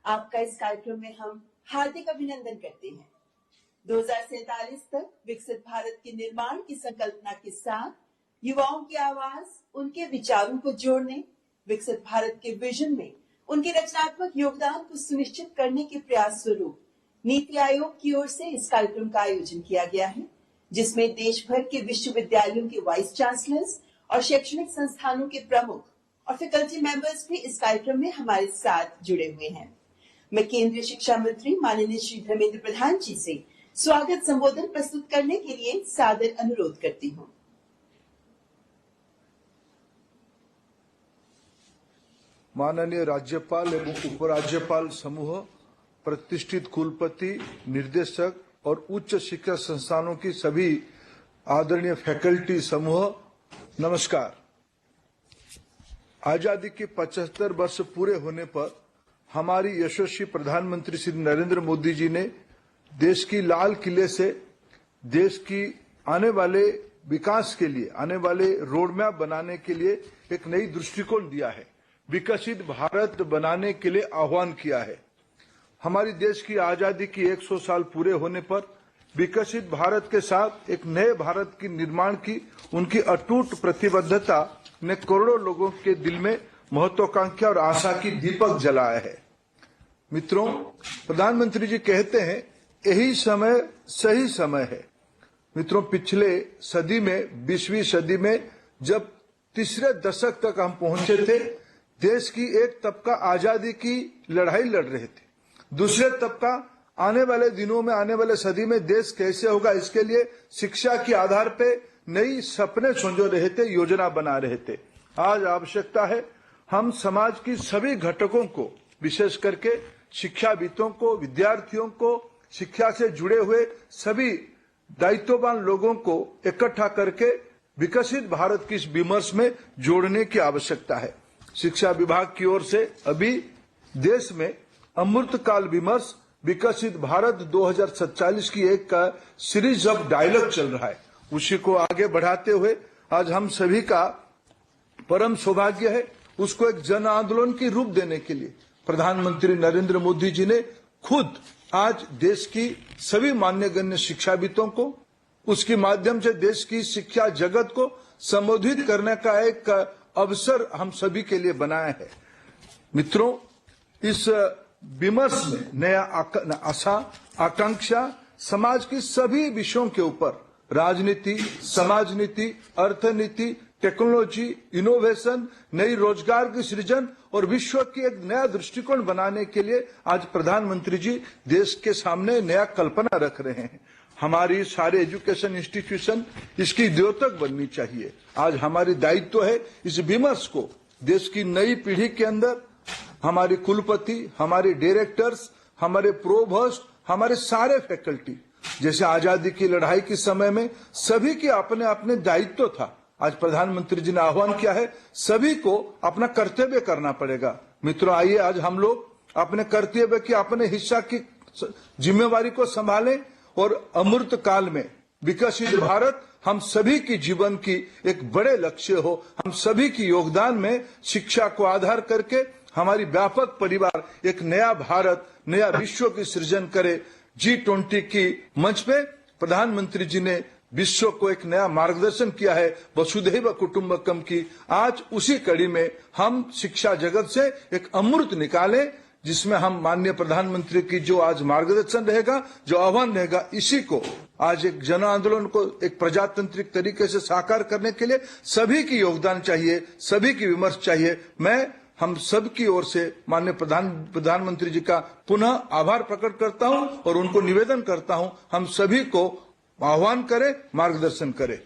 आपका इस कार्यक्रम में हम हार्दिक अभिनंदन करते हैं। 2047 तक विकसित भारत के निर्माण की संकल्पना के साथ युवाओं की आवाज, उनके विचारों को जोड़ने, विकसित भारत के विजन में उनके रचनात्मक योगदान को सुनिश्चित करने के प्रयास स्वरूप नीति आयोग की ओर से इस कार्यक्रम का आयोजन किया गया है, जिसमें देश भर के विश्वविद्यालयों के वाइस चांसलर्स और शैक्षणिक संस्थानों के प्रमुख और फैकल्टी मेंबर्स भी इस कार्यक्रम में हमारे साथ जुड़े हुए हैं। मैं केंद्रीय शिक्षा मंत्री माननीय श्री धर्मेंद्र प्रधान जी से स्वागत संबोधन प्रस्तुत करने के लिए सादर अनुरोध करती हूँ। माननीय राज्यपाल एवं उपराज्यपाल समूह, प्रतिष्ठित कुलपति, निर्देशक और उच्च शिक्षा संस्थानों की सभी आदरणीय फैकल्टी समूह, नमस्कार। आजादी के 75 वर्ष पूरे होने पर हमारी यशस्वी प्रधानमंत्री श्री नरेंद्र मोदी जी ने देश की लाल किले से देश की आने वाले विकास के लिए, आने वाले रोडमैप बनाने के लिए एक नई दृष्टिकोण दिया है, विकसित भारत बनाने के लिए आह्वान किया है। हमारी देश की आजादी की 100 साल पूरे होने पर विकसित भारत के साथ एक नए भारत की निर्माण की उनकी अटूट प्रतिबद्धता ने करोड़ों लोगों के दिल में महत्वाकांक्षा और आशा की दीपक जलाया है। मित्रों, प्रधानमंत्री जी कहते हैं यही समय सही समय है। मित्रों, पिछले सदी में, 20वीं सदी में जब तीसरे दशक तक हम पहुंचे थे, देश की एक तबका आजादी की लड़ाई लड़ रहे थे, दूसरे तबका आने वाले दिनों में, आने वाले सदी में देश कैसे होगा, इसके लिए शिक्षा के आधार पे नई सपने संजो रहे थे, योजना बना रहे थे। आज आवश्यकता है हम समाज की सभी घटकों को, विशेष करके शिक्षाविदों को, विद्यार्थियों को, शिक्षा से जुड़े हुए सभी दायित्ववान लोगों को इकट्ठा करके विकसित भारत की इस विमर्श में जोड़ने की आवश्यकता है। शिक्षा विभाग की ओर से अभी देश में अमृतकाल विमर्श विकसित भारत 2047 की एक सीरीज ऑफ डायलॉग चल रहा है। उसी को आगे बढ़ाते हुए आज हम सभी का परम सौभाग्य है उसको एक जन आंदोलन की रूप देने के लिए प्रधानमंत्री नरेंद्र मोदी जी ने खुद आज देश की सभी मान्यगण्य शिक्षाविदों को, उसके माध्यम से देश की शिक्षा जगत को संबोधित करने का एक अवसर हम सभी के लिए बनाया है। मित्रों, इस विमर्श में नया आशा, आकांक्षा समाज की सभी विषयों के ऊपर, राजनीति, समाज नीति, अर्थनीति, टेक्नोलॉजी, इनोवेशन, नई रोजगार की सृजन और विश्व की एक नया दृष्टिकोण बनाने के लिए आज प्रधानमंत्री जी देश के सामने नया कल्पना रख रहे हैं। हमारी सारे एजुकेशन इंस्टीट्यूशन इसकी द्योतक बननी चाहिए। आज हमारी दायित्व है इस विमर्श को देश की नई पीढ़ी के अंदर हमारे कुलपति, हमारे डायरेक्टर्स, हमारे प्रोवोस्ट, हमारे सारे फैकल्टी, जैसे आजादी की लड़ाई के समय में सभी के अपने अपने दायित्व था, आज प्रधानमंत्री जी ने आह्वान किया है सभी को अपना कर्तव्य करना पड़ेगा। मित्रों, आइए आज हम लोग अपने कर्तव्य की, अपने हिस्सा की जिम्मेवारी को संभालें और अमृत काल में विकसित भारत हम सभी की जीवन की एक बड़े लक्ष्य हो। हम सभी की योगदान में शिक्षा को आधार करके हमारी व्यापक परिवार एक नया भारत, नया विश्व की सृजन करे। G20 की मंच पे प्रधानमंत्री जी ने विश्व को एक नया मार्गदर्शन किया है वसुधैव कुटुंबकम की। आज उसी कड़ी में हम शिक्षा जगत से एक अमृत निकालें, जिसमें हम माननीय प्रधानमंत्री की जो आज मार्गदर्शन रहेगा, जो आह्वान रहेगा, इसी को आज एक जन आंदोलन को एक प्रजातांत्रिक तरीके से साकार करने के लिए सभी की योगदान चाहिए, सभी की विमर्श चाहिए। मैं हम सब की ओर से माननीय प्रधानमंत्री जी का पुनः आभार प्रकट करता हूं और उनको निवेदन करता हूं हम सभी को आह्वान करें, मार्गदर्शन करें।